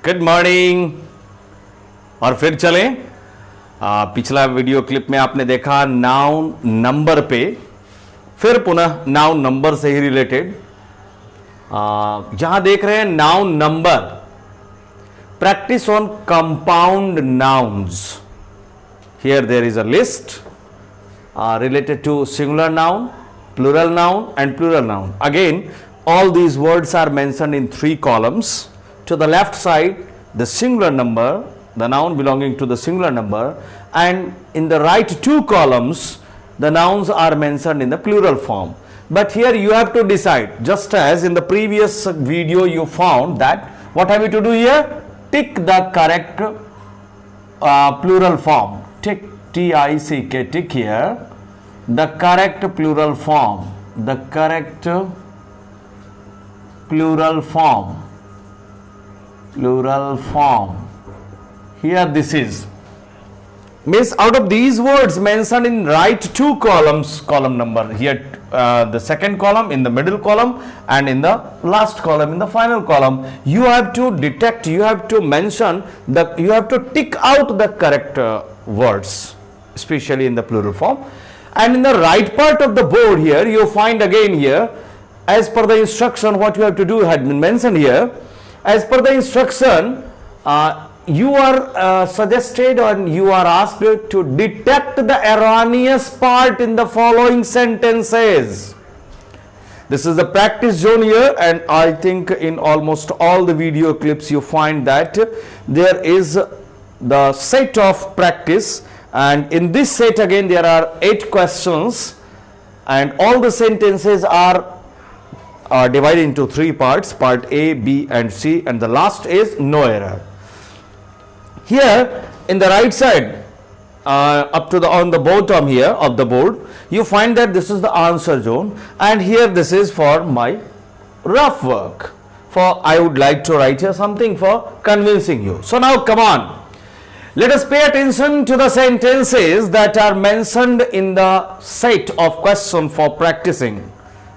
Good morning. और फिर चलें, पिछला वीडियो क्लिप में आपने देखा नाउन नंबर पे, फिर पुनः नाउन नंबर से ही रिलेटेड यहां देख रहे हैं noun number, practice on compound nouns. Here there is a list related to singular noun, plural noun and plural noun. Again, all these words are mentioned in 3 columns. To the left side, the singular number, the noun belonging to the singular number, and in the right 2 columns, the nouns are mentioned in the plural form. But here you have to decide, just as in the previous video you found that, what have you to do here? Tick the correct plural form. Tick, T-I-C-K, tick here the correct plural form, the correct plural form. Here this is, means out of these words mentioned in right 2 columns, column number here, the second column, in the middle column, and in the last column, in the final column, you have to detect, you have to mention, you have to tick out the correct words, especially in the plural form. And in the right part of the board here, you find again here, as per the instruction, what you have to do had been mentioned here. As per the instruction, you are suggested and you are asked to detect the erroneous part in the following sentences. This is the practice zone here, and I think in almost all the video clips you find that there is the set of practice. And in this set again there are 8 questions, and all the sentences are divided into 3 parts, part A, B and C, and the last is no error. Here in the right side, up to the on the bottom here of the board, you find that this is the answer zone, and here this is for my rough work, for I would like to write here something for convincing you. So now come on, let us pay attention to the sentences that are mentioned in the set of question for practicing.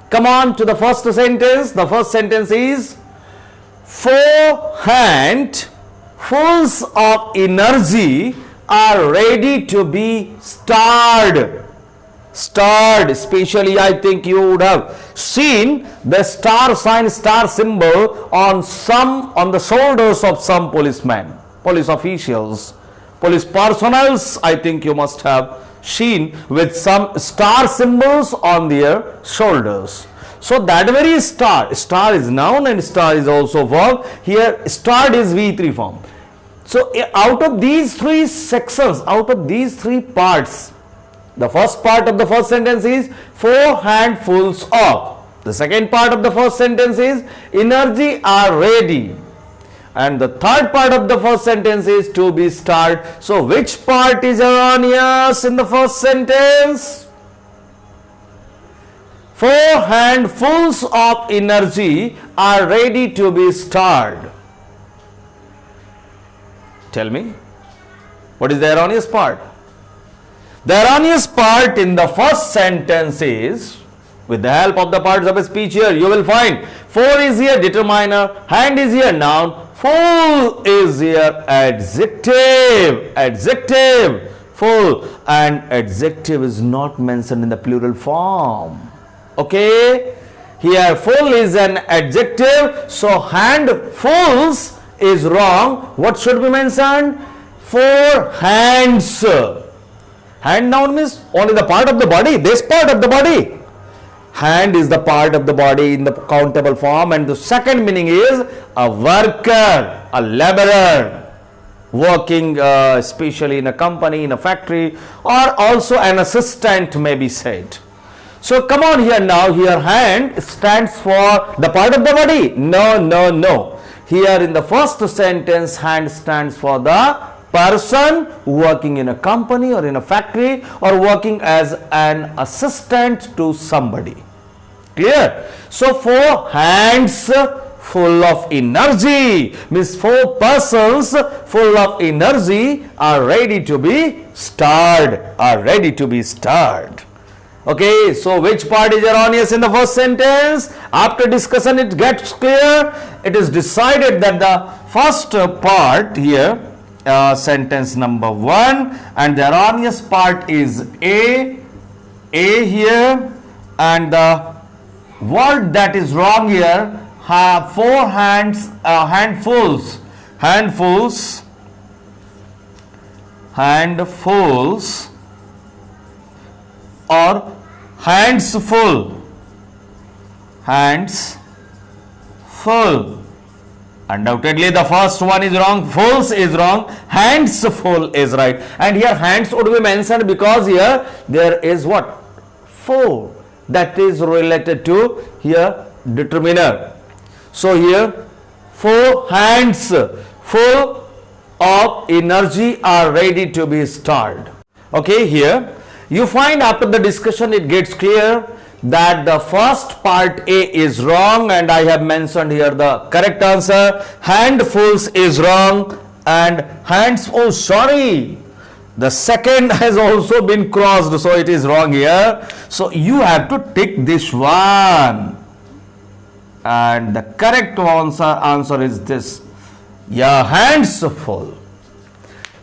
Come on to the first sentence. The first sentence is, 4 handfuls of energy are ready to be starred. Starred, especially I think you would have seen the star sign, star symbol on the shoulders of some policemen, police officials, police personnels. I think you must have seen with some star symbols on their shoulders. So that very star is noun and star is also verb. Here starred is V3 form. So out of these 3 sections, out of these 3 parts, the first part of the first sentence is 4 handfuls of. The second part of the first sentence is energy are ready. And the third part of the first sentence is to be starred. So which part is erroneous in the first sentence? 4 handfuls of energy are ready to be starred. Tell me, what is the erroneous part? The erroneous part in the first sentence is, with the help of the parts of a speech here, you will find 4 is here determiner, hand is here noun, full is here adjective, full, and adjective is not mentioned in the plural form. Okay, here full is an adjective, so handfuls is wrong. What should be mentioned? 4 hands. Hand noun means only the part of the body, this part of the body. Hand is the part of the body in the countable form, and the second meaning is a worker, a laborer, working especially in a company, in a factory, or also an assistant may be said. So come on here now, here hand stands for the part of the body. No. Here in the first sentence, hand stands for the person working in a company or in a factory, or working as an assistant to somebody. Clear? So 4 hands full of energy means 4 persons full of energy are ready to be starred, Okay, so which part is erroneous in the first sentence? After discussion it gets clear. It is decided that the first part here, sentence number 1, and the erroneous part is A here, and the word that is wrong here, have 4 hands, handfuls or hands full. Undoubtedly the first one is wrong, fulls is wrong, hands full is right. And here hands would be mentioned because here there is what? 4, that is related to here determiner. So here 4 hands full of energy are ready to be stirred. Okay, here you find after the discussion it gets clear that the first part A is wrong, and I have mentioned here the correct answer. Handfuls is wrong, and the second has also been crossed, so it is wrong here. So you have to tick this one, and the correct answer is this. Yeah, hands full.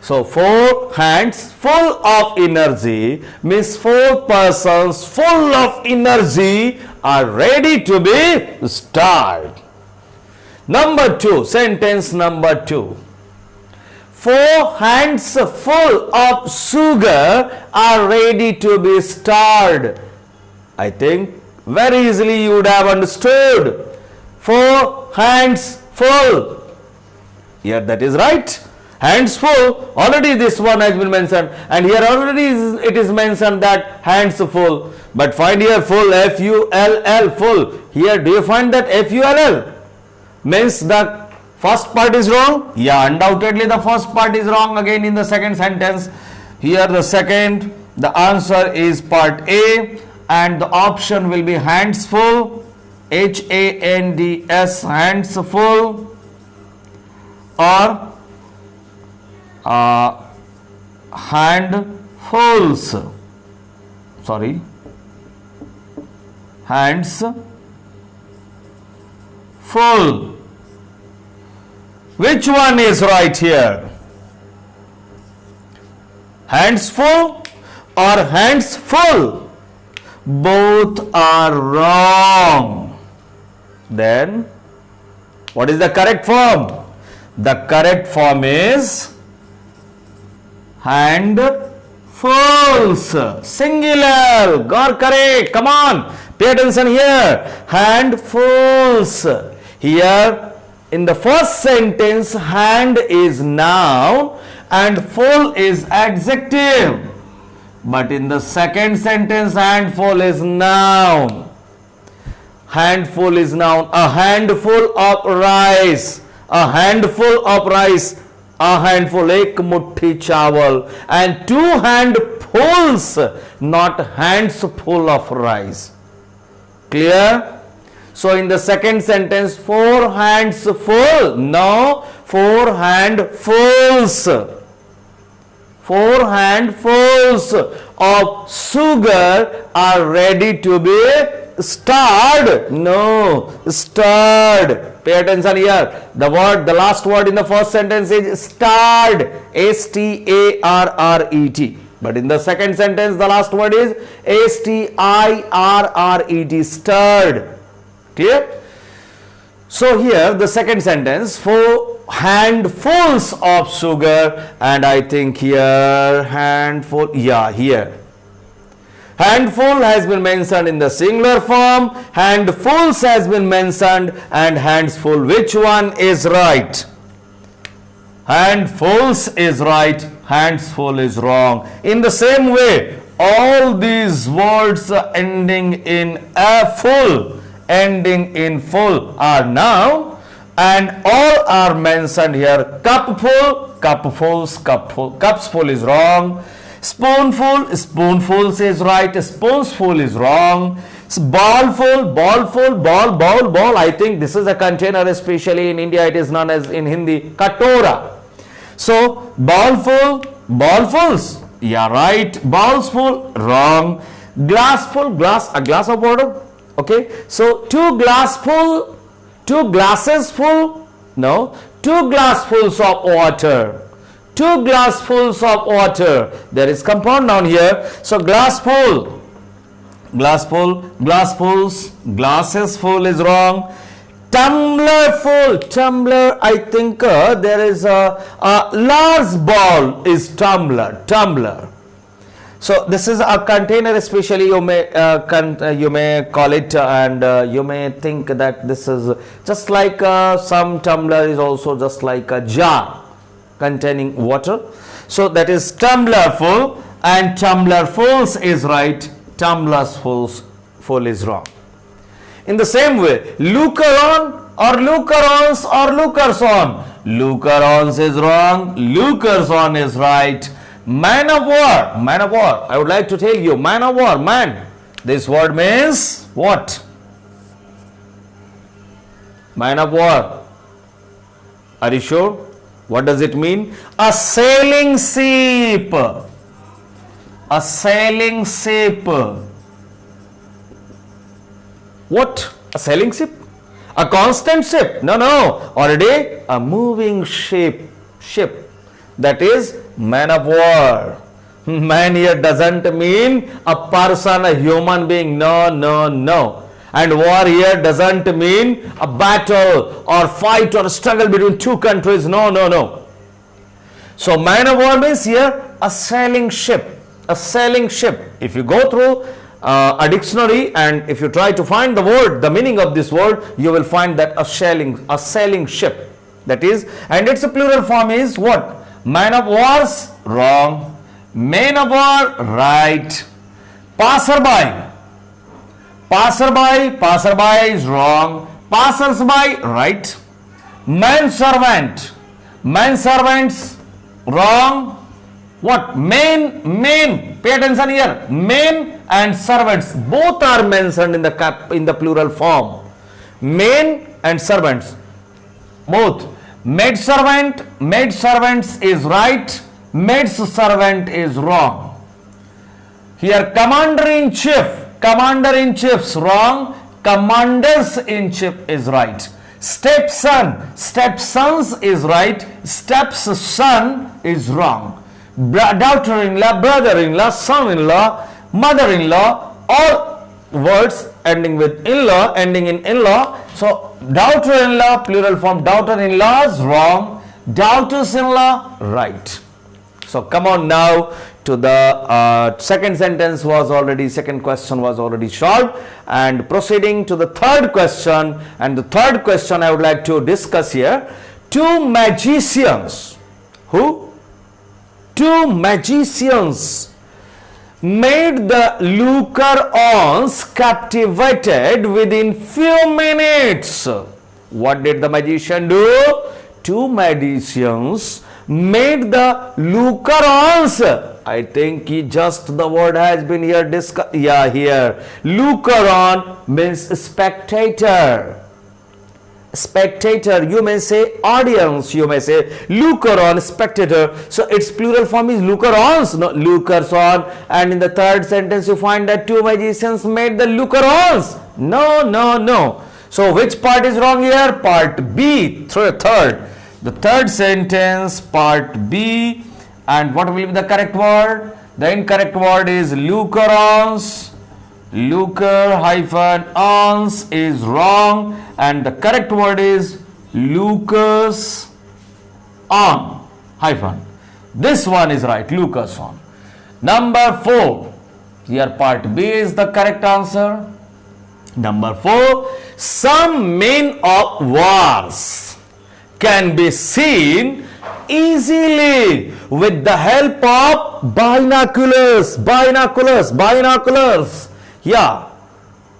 So 4 hands full of energy means 4 persons full of energy are ready to be stirred. Number 2, sentence number 2. 4 hands full of sugar are ready to be stirred. I think very easily you would have understood. 4 hands full. Here that is right. Hands full, already this one has been mentioned, and here already it is mentioned that hands full. But find here full, F-U-L-L, full. Here do you find that F-U-L-L? Means the first part is wrong? Yeah, undoubtedly the first part is wrong again in the second sentence. Here the answer is part A, and the option will be hands full, H-A-N-D-S, hands full, or handfuls. Hands full. Which one is right here? Hands full or hands full? Both are wrong. Then what is the correct form? The correct form is handfuls, singular. Got correct. Come on, pay attention here. Handfuls. Here in the first sentence, hand is noun and full is adjective. But in the second sentence, handful is noun. Handful is noun. A handful of rice. A handful of rice. A handful, ek muthi chawal, and 2 handfuls, not hands full of rice. Clear? So in the second sentence, 4 hands full. No, 4 handfuls. 4 handfuls of sugar are ready to be stirred. No, stirred. Pay attention here. The last word in the first sentence is stirred. S-T-A-R-R-E-T. But in the second sentence, the last word is S-T-I-R-R-E-T. Stirred. Clear? So here the second sentence, 4 handfuls of sugar, and I think here handful. Yeah, here. Handful has been mentioned in the singular form, handfuls has been mentioned, and hands full. Which one is right? Handfuls is right, hands full is wrong. In the same way, all these words ending in full are noun, and all are mentioned here. Cupful, cupfuls, cups full is wrong. Spoonful, spoonfuls is right, spoonsful is wrong. Ballful, ball. I think this is a container, especially in India it is known as in Hindi katora. So ballful, ballfuls, yeah right. Balls full, wrong. Glass full, a glass of water. Okay, so two glasses full, no, two glassfuls of water. Two glassfuls of water. There is compound noun here. So glassful, glassfuls, glasses full is wrong. Tumbler full, tumbler, I think there is a large ball is tumbler. So this is a container, especially you may call it, and you may think that this is just like some tumbler is also just like a jar containing water. So that is tumbler full, and tumbler fulls is right, tumblers full is wrong. In the same way, looker on or looker-ons or lookers-on. Looker-ons is wrong, lookers-on is right. Man of war, I would like to tell you, man of war, man. This word means what? Man of war. Are you sure? What does it mean? A sailing ship. A sailing ship. What? A sailing ship? A constant ship? No. Already a moving ship. That is man of war. Man here doesn't mean a person, a human being. No. And war here doesn't mean a battle or fight or struggle between two countries. No. So man of war means here a sailing ship. A sailing ship. If you go through a dictionary and if you try to find the word, the meaning of this word, you will find that a sailing ship. That is, and its plural form is what? Man of wars, wrong. Man of war, right. Passerby is wrong. Passersby, right. Manservants, wrong. What? Men, pay attention here. Men and servants, both are mentioned in the plural form. Men and servants, both. Maid servants is right. Maid's servant is wrong. Here commander in chief's wrong. Commanders in chief is right. Stepsons is right. Stepson is wrong. Daughter-in-law, brother-in-law, son-in-law, mother-in-law, all words ending with in-law, ending in in-law. So daughter-in-law, plural form, daughter-in-laws, wrong. Daughters-in-law, right. So come on now to the second question was already solved, and proceeding to the third question. And the third question I would like to discuss here. Two magicians. Who? Two magicians made the looker-ons captivated within few minutes. What did the magician do? Two magicians made the looker-ons. I think just the word has been here discussed. Yeah, here. Looker-on means spectator. Spectator, you may say audience, you may say looker-on, spectator. So its plural form is looker-ons, no, lookers-on. And in the third sentence you find that two magicians made the looker-ons. No. So which part is wrong here? Part B, third. The third sentence, part B. And what will be the correct word? The incorrect word is looker-ons. Looker-ons is wrong, and the correct word is lookers-on hyphen. This one is right, lookers-on. Number 4. Here part B is the correct answer. Number 4. Some men of wars can be seen easily with the help of binoculars. Yeah,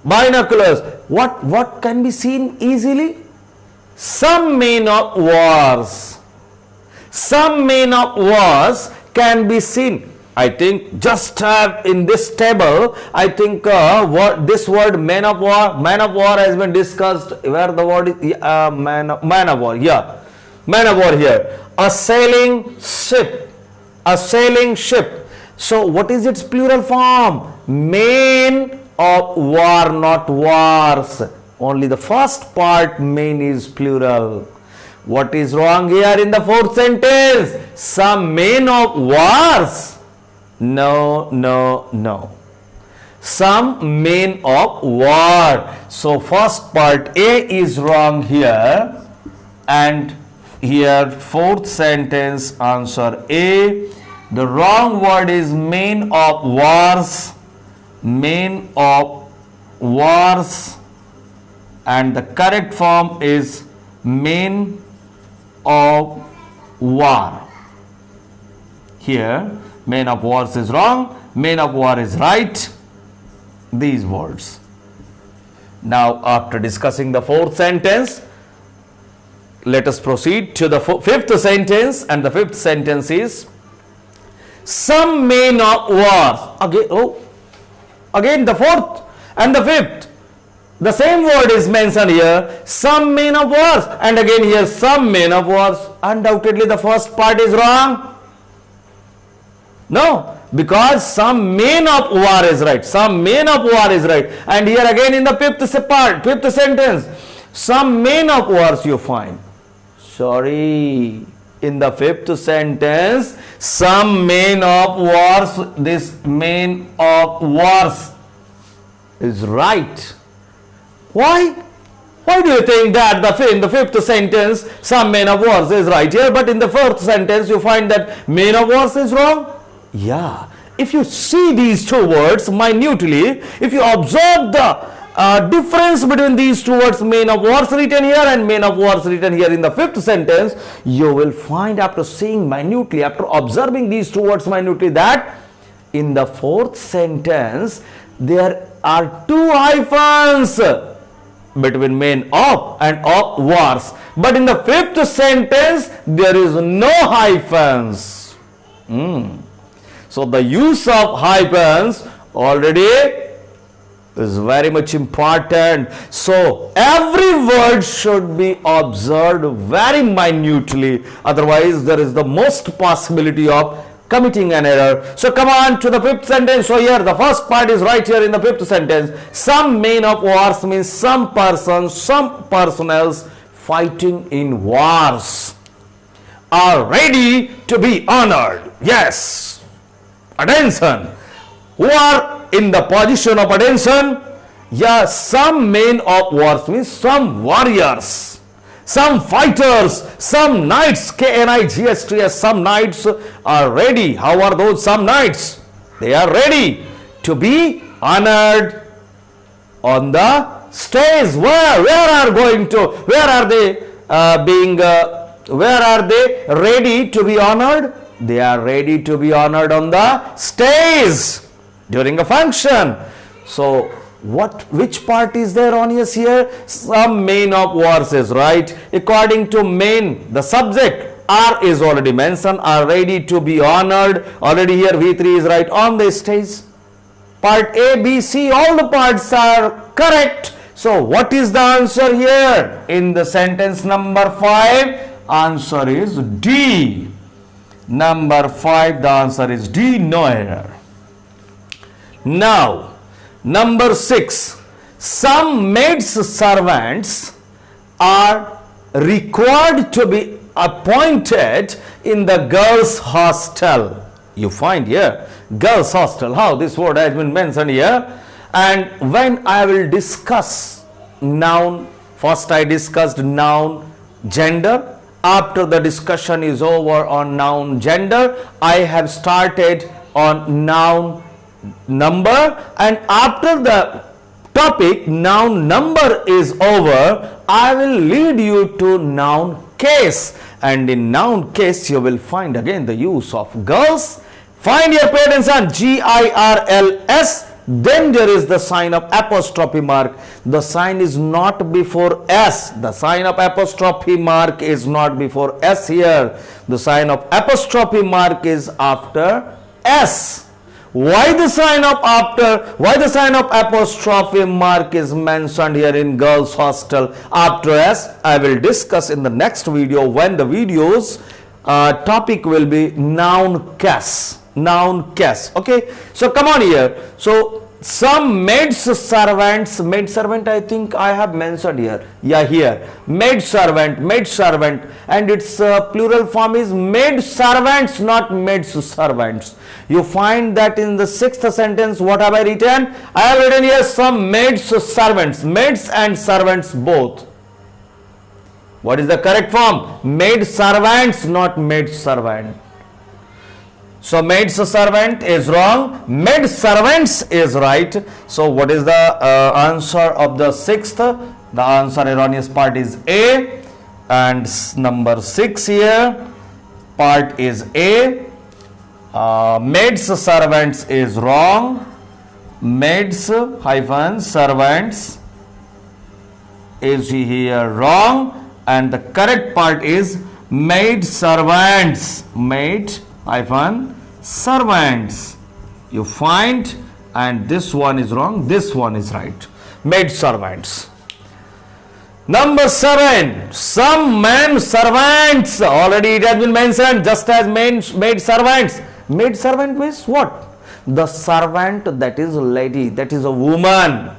binoculars. What can be seen easily? Some men of wars can be seen. I think just in this table, I think this word man of war has been discussed. Where the word is man of war. Yeah, man of war here. A sailing ship. So what is its plural form? main of war, not wars. Only the first part, main, is plural. What is wrong here in the fourth sentence? Some men of wars. No, no, no. Some men of war. So first part A is wrong here, and here fourth sentence answer A. The wrong word is men of wars. Men of wars, and the correct form is men of war. Here men of wars is wrong, men of war is right. These words. Now after discussing the fourth sentence, let us proceed to the fifth sentence, and the fifth sentence is some men of war. Again the fourth and the fifth, the same word is mentioned here, some men of wars, and again here some men of wars. Undoubtedly the first part is wrong. No, because some men of war is right. Some men of war is right. And here again in the fifth sentence, some men of wars you find. Sorry, in the fifth sentence, some men of wars, this men of wars is right. Why? Why do you think that in the fifth sentence, some men of wars is right here, but in the fourth sentence you find that men of wars is wrong? Yeah, if you see these two words minutely, if you observe the difference between these two words, men of wars written here and men of wars written here in the fifth sentence, you will find after seeing minutely, after observing these two words minutely, that in the fourth sentence there are two hyphens between men of and of wars, but in the fifth sentence there is no hyphens. So the use of hyphens already is very much important. So every word should be observed very minutely, otherwise there is the most possibility of committing an error. So come on to the fifth sentence. So here the first part is right here in the fifth sentence. Some men of wars means some persons, some personnels fighting in wars are ready to be honored. Yes, attention. Who are in the position of attention? Yes, some men of wars means some warriors, some fighters, some knights, KNIGHTS, some knights are ready. How are those some knights? They are ready to be honored on the stage. Where are they ready to be honored? They are ready to be honored on the stage during a function. So which part is there on yes here? Some men of wars is right. According to men, the subject are is already mentioned, are ready to be honored. Already here V3 is right, on the stage. Part A, B, C, all the parts are correct. So what is the answer here in the sentence number 5? Answer is D. Number 5, the answer is D, no error. Now number 6, some maid servants are required to be appointed in the girls' hostel. You find here girls' hostel, how this word has been mentioned here. And when I will discuss noun, first I discussed noun gender. After the discussion is over on noun gender, I have started on noun number, and after the topic noun number is over, I will lead you to noun case, and in noun case you will find again the use of girls. Find your pay attention, GIRLS. Then there is the sign of apostrophe mark. The sign is not before S. The sign of apostrophe mark is not before S here. The sign of apostrophe mark is after S. Why the sign of apostrophe mark is mentioned here in girls hostel after S? I will discuss in the next video, when the video's topic will be noun case. noun case. Okay, so come on here. So some maid servants, maid servant, I think I have mentioned here. Yeah, here maid servant, and its plural form is maid servants, not maid servants. You find that in the sixth sentence. What have I written? I have written here some maid servants, maids and servants both. What is the correct form? Maid servants, not maid servant. So maid servant is wrong, maid servants is right. So what is the answer of the sixth? The answer, erroneous part is A, and number 6 here, part is A. Maids servants is wrong. Maids hyphen servants is here wrong, and the correct part is maid servants. Maid hyphen servants. You find, and this one is wrong, this one is right. Maid servants. Number 7, some men servants. Already it has been mentioned, just as maid servants. Maid servant means what? The servant that is lady, that is a woman.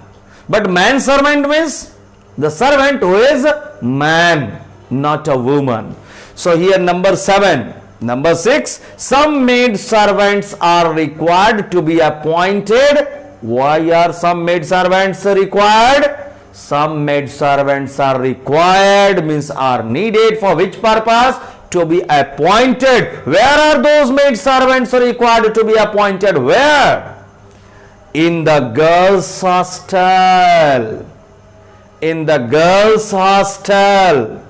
But man servant means the servant who is man, not a woman. So here number 7. Number 6, some maid servants are required to be appointed. Why are some maid servants required? Some maid servants are required means are needed for which purpose? To be appointed. Where are those maid servants required to be appointed? Where? In the girls' hostel. In the girls' hostel.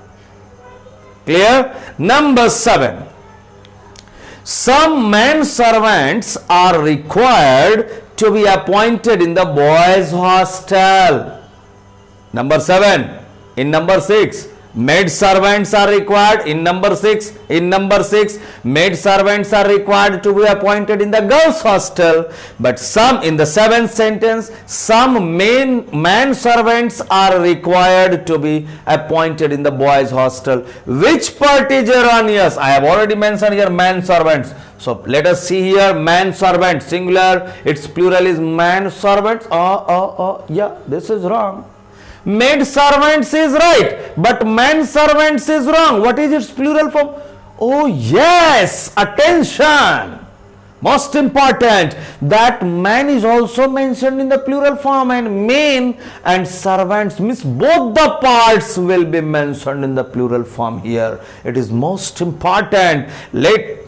Clear? Number 7. Some men servants are required to be appointed in the boys' hostel. Number 7. In number 6, maid servants are required. In number 6, maid servants are required to be appointed in the girls' hostel. But some, in the 7th sentence, some man servants are required to be appointed in the boys' hostel. Which part is erroneous? I have already mentioned here man servants. So let us see here man servant, singular, its plural is man servants. Yeah, this is wrong. Maid servants is right, but man servants is wrong. What is its plural form? Oh yes, attention. Most important, that man is also mentioned in the plural form, and men and servants means both the parts will be mentioned in the plural form here. It is most important. Let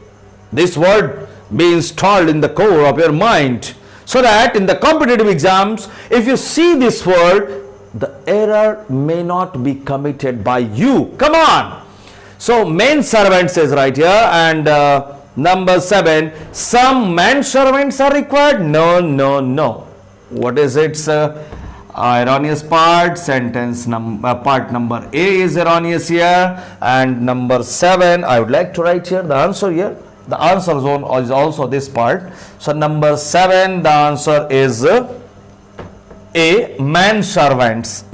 this word be installed in the core of your mind, so that in the competitive exams, if you see this word, the error may not be committed by you. Come on. So main servants is right here, and number 7, some man servants are required. No. What is its erroneous part? Sentence part number A is erroneous here, and number 7, I would like to write here the answer here. The answer zone is also this part. So number 7, the answer is A, man servants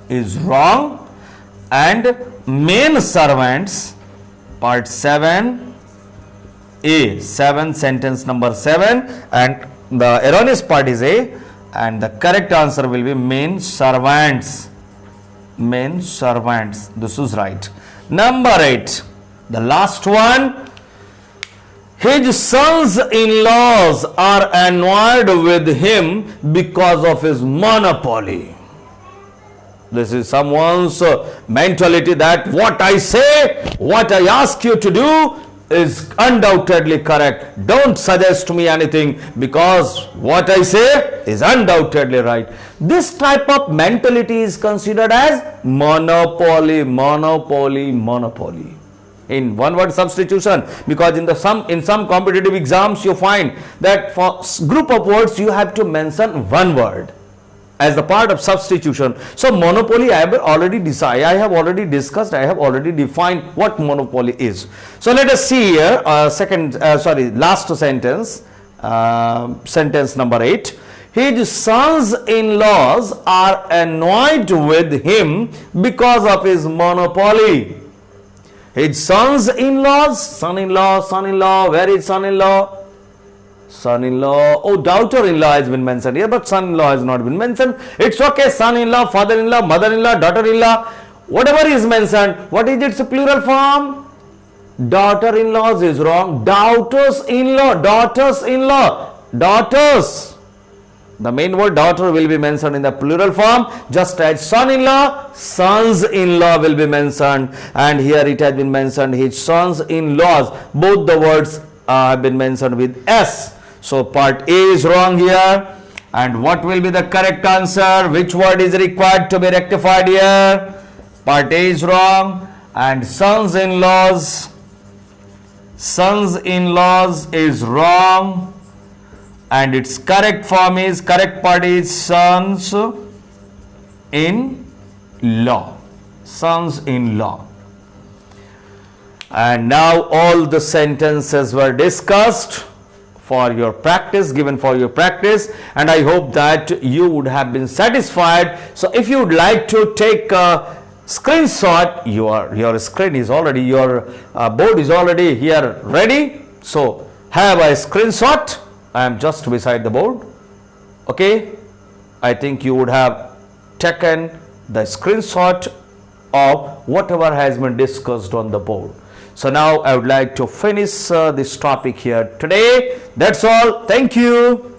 is wrong, and men servants, part 7, A, 7, sentence number 7, and the erroneous part is A, and the correct answer will be men servants. This is right. Number 8, the last one. His sons-in-laws are annoyed with him because of his monopoly. This is someone's mentality that what I say, what I ask you to do is undoubtedly correct. Don't suggest to me anything because what I say is undoubtedly right. This type of mentality is considered as monopoly. In one word substitution, because in some competitive exams you find that for group of words you have to mention one word as the part of substitution. So monopoly I have already decided, I have already discussed, I have already defined what monopoly is. So let us see here last sentence, sentence number 8. His sons-in-laws are annoyed with him because of his monopoly. His sons-in-laws, son-in-law, where is son-in-law? Son-in-law, oh, daughter-in-law has been mentioned here, but son-in-law has not been mentioned. It's okay, son-in-law, father-in-law, mother-in-law, daughter-in-law, whatever is mentioned. What is its plural form? Daughter-in-laws is wrong. Daughters-in-law, daughters. The main word daughter will be mentioned in the plural form, just as son-in-law, sons-in-law will be mentioned, and here it has been mentioned his sons-in-laws. Both the words have been mentioned with S. So part A is wrong here. And what will be the correct answer? Which word is required to be rectified here? Part A is wrong, and sons-in-laws is wrong, and its correct form is, correct part is sons-in-law. And now all the sentences were discussed for your practice, given for your practice, and I hope that you would have been satisfied. So if you would like to take a screenshot, your screen is already, your board is already here ready. So have a screenshot. I am just beside the board. Okay, I think you would have taken the screenshot of whatever has been discussed on the board. So now I would like to finish this topic here today. That's all. Thank you.